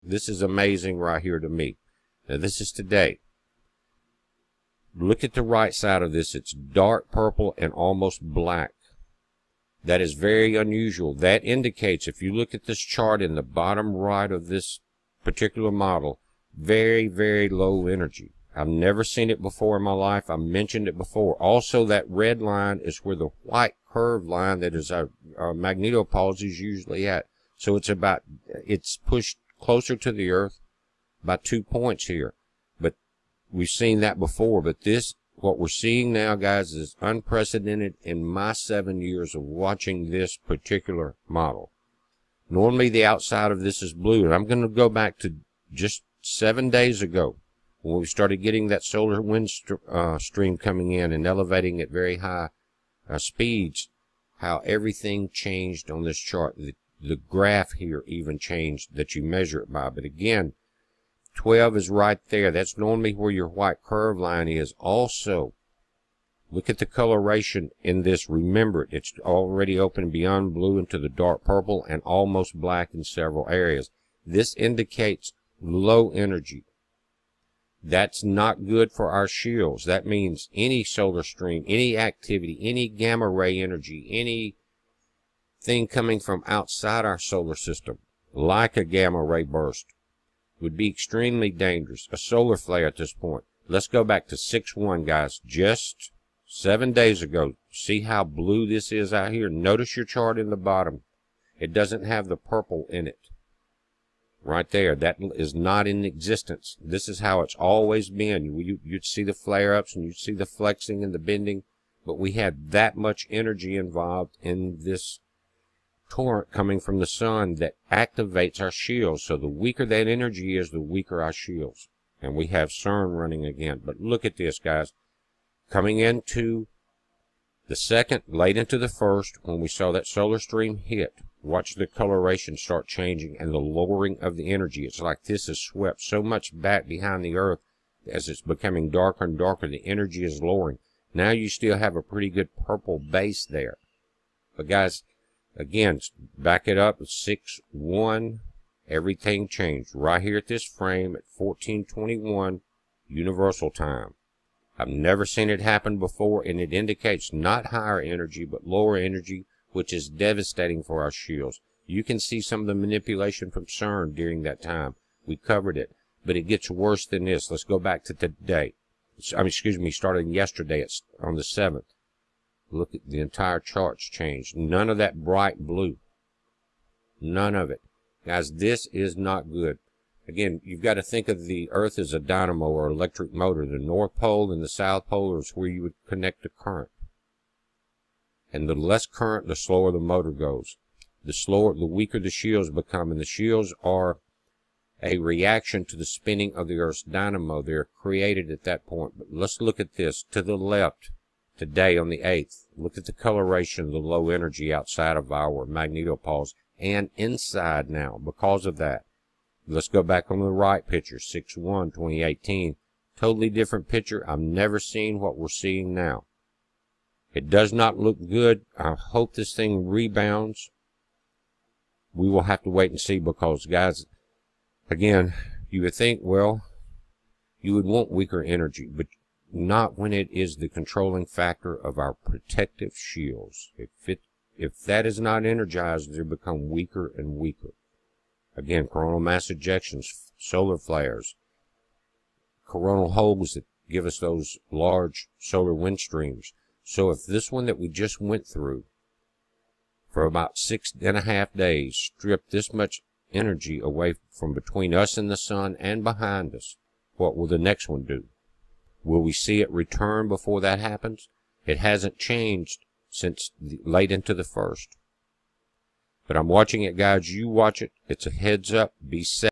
This is amazing right here to me. Now this is today. Look at the right side of this. It's dark purple and almost black. That is very unusual. That indicates, if you look at this chart in the bottom right of this particular model, very, very low energy. I've never seen it before in my life. I mentioned it before. Also, that red line is where the white curved line that is our magnetopause is usually at. So it's pushed closer to the Earth by 2 points here. But we've seen that before. But what we're seeing now, guys, is unprecedented in my 7 years of watching this particular model. Normally, the outside of this is blue. And I'm going to go back to just 7 days ago, when we started getting that solar wind stream coming in and elevating at very high speeds, how everything changed on this chart. The graph here even changed that you measure it by. But again, 12 is right there. That's normally where your white curve line is. Also, look at the coloration in this. Remember, it's already open beyond blue into the dark purple and almost black in several areas. This indicates low energy. That's not good for our shields. That means any solar stream, any activity, any gamma ray energy, anything coming from outside our solar system, like a gamma ray burst, would be extremely dangerous. A solar flare at this point. Let's go back to 6-1, guys. Just 7 days ago. See how blue this is out here? Notice your chart in the bottom. It doesn't have the purple in it. Right there, that is not in existence. This is how it's always been. You'd see the flare-ups and you'd see the flexing and the bending, but we had that much energy involved in this torrent coming from the sun that activates our shields. So the weaker that energy is, the weaker our shields. And we have CERN running again. But look at this, guys. Coming into the second, late into the first, when we saw that solar stream hit, watch the coloration start changing and the lowering of the energy. It's like this is swept so much back behind the Earth as it's becoming darker and darker. The energy is lowering. Now you still have a pretty good purple base there. But guys, again, back it up at 6-1. Everything changed right here at this frame at 14:21 Universal Time. I've never seen it happen before, and it indicates not higher energy but lower energy, which is devastating for our shields. You can see some of the manipulation from CERN during that time. We covered it, but it gets worse than this. Let's go back to today. Starting yesterday on the 7th. Look at the entire chart's changed. None of that bright blue. None of it. Guys, this is not good. Again, you've got to think of the Earth as a dynamo or electric motor. The North Pole and the South Pole is where you would connect the current. And the less current, the slower the motor goes. The weaker the shields become. And the shields are a reaction to the spinning of the Earth's dynamo. They're created at that point. But let's look at this. To the left, today on the 8th, look at the coloration of the low energy outside of our magnetopause and inside now because of that. Let's go back on the right picture, 6-1, 2018. Totally different picture. I've never seen what we're seeing now. It does not look good. I hope this thing rebounds. We will have to wait and see because, guys, again, you would think, well, you would want weaker energy, but not when it is the controlling factor of our protective shields. If that is not energized, they become weaker and weaker. Again, coronal mass ejections, solar flares, coronal holes that give us those large solar wind streams. So if this one that we just went through for about 6.5 days stripped this much energy away from between us and the sun and behind us, what will the next one do? Will we see it return before that happens? It hasn't changed since late into the first. But I'm watching it, guys. You watch it. It's a heads up. Be safe.